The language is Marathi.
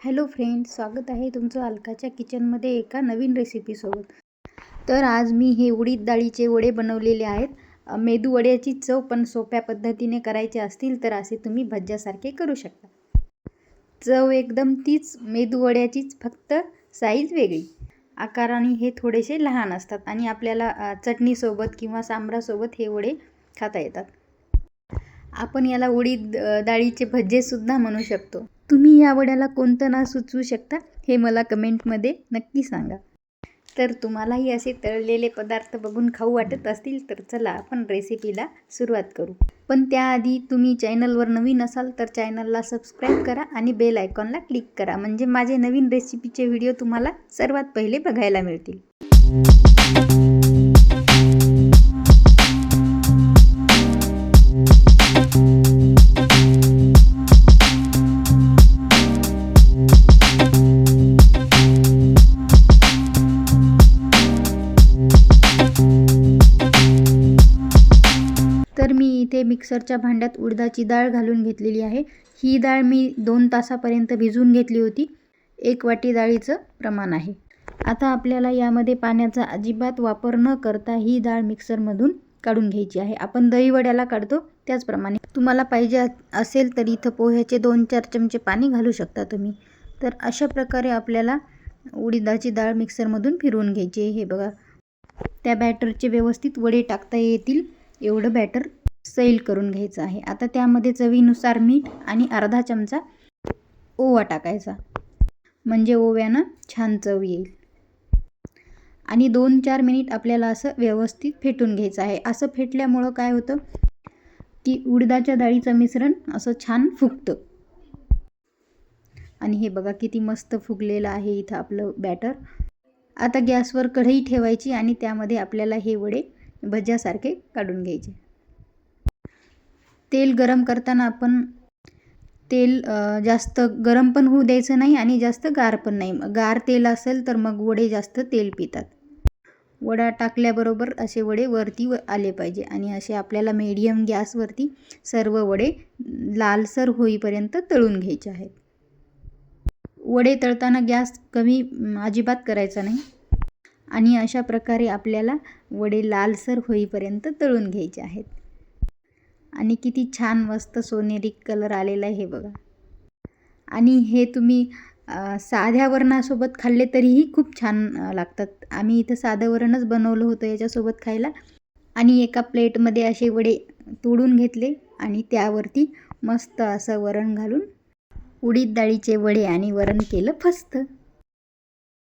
हॅलो फ्रेंड्स, स्वागत आहे तुमचं अलकाच्या किचनमध्ये एका नवीन रेसिपीसोबत. तर आज मी हे उडीद डाळीचे वडे बनवलेले आहेत. मेदू वड्याची चव पण सोप्या पद्धतीने करायचे असतील तर असे तुम्ही भज्यासारखे करू शकता. चव एकदम तीच मेदू वड्याचीच, फक्त साईज वेगळी. आकाराने हे थोडेसे लहान असतात आणि आपल्याला चटणीसोबत किंवा सांबरासोबत हे वडे खाता येतात. आपण याला उडीद डाळीचे भज्जेसुद्धा म्हणू शकतो. तुम्ही या वड्याला कोणतं नाव सुचवू शकता हे मला कमेंटमध्ये नक्की सांगा. तर तुम्हालाही असे तळलेले पदार्थ बघून खाऊ वाटत असतील तर चला आपण रेसिपीला सुरुवात करू. पण त्याआधी तुम्ही चॅनलवर नवीन असाल तर चॅनलला सबस्क्राईब करा आणि बेल आयकॉनला क्लिक करा, म्हणजे माझे नवीन रेसिपीचे व्हिडिओ तुम्हाला सर्वात पहिले बघायला मिळतील. तर मी इथे मिक्सरच्या भांड्यात उडदाची डाळ घालून घेतलेली आहे. ही डाळ मी 2 तासापर्यंत भिजवून घेतली होती. 1 वाटी डाळीचं प्रमाण आहे. आता आपल्याला यामध्ये पाण्याचा अजिबात वापर न करता ही डाळ मिक्सरमधून काढून घ्यायची आहे. आपण दहीवड्याला काढतो त्याचप्रमाणे. तुम्हाला पाहिजे असेल तर इथं पोह्याचे 2-4 चमचे पाणी घालू शकता तुम्ही. तर अशा प्रकारे आपल्याला उडीदाची डाळ मिक्सरमधून फिरवून घ्यायची आहे. हे बघा, त्या बॅटरचे व्यवस्थित वडे टाकता येतील एवढं बॅटर सैल करून घ्यायचं आहे. आता त्यामध्ये चवीनुसार मीठ आणि अर्धा चमचा ओवा टाकायचा, म्हणजे ओव्यानं छान चव येईल. आणि 2-4 मिनिट आपल्याला असं व्यवस्थित फेटून घ्यायचं आहे. असं फेटल्यामुळं काय होतं की उडदाच्या डाळीचं मिश्रण असं छान फुगतं. आणि हे बघा किती मस्त फुगलेलं आहे इथं आपलं बॅटर. आता गॅसवर कढई ठेवायची आणि त्यामध्ये आपल्याला हे वडे भज्यासारखे काढून घ्यायचे. तेल गरम करताना आपण तेल जास्त गरम पण होऊ द्यायचं नाही आणि जास्त गार पण नाही. गार तेल असेल तर मग वडे जास्त तेल पितात. वडा टाकल्याबरोबर असे वडे वरती आले पाहिजे आणि असे आपल्याला मीडियम गॅसवरती सर्व वडे लालसर होईपर्यंत तळून घ्यायचे आहेत. वडे तळताना गॅस कमी अजिबात करायचा नाही आणि अशा प्रकारे आपल्याला वडे लालसर होईपर्यंत तळून घ्यायचे आहेत. आणि किती छान मस्त सोनेरी कलर आलेला आहे हे बघा. आणि हे तुम्ही साध्या वरणासोबत खाल्ले तरीही खूप छान लागतात. आम्ही इथं साधं वरणच बनवलं होतं याच्यासोबत खायला. आणि एका प्लेटमध्ये असे वडे तोडून घेतले आणि त्यावरती मस्त असं वरण घालून उडीद डाळीचे वडे आणि वरण केलं फस्त.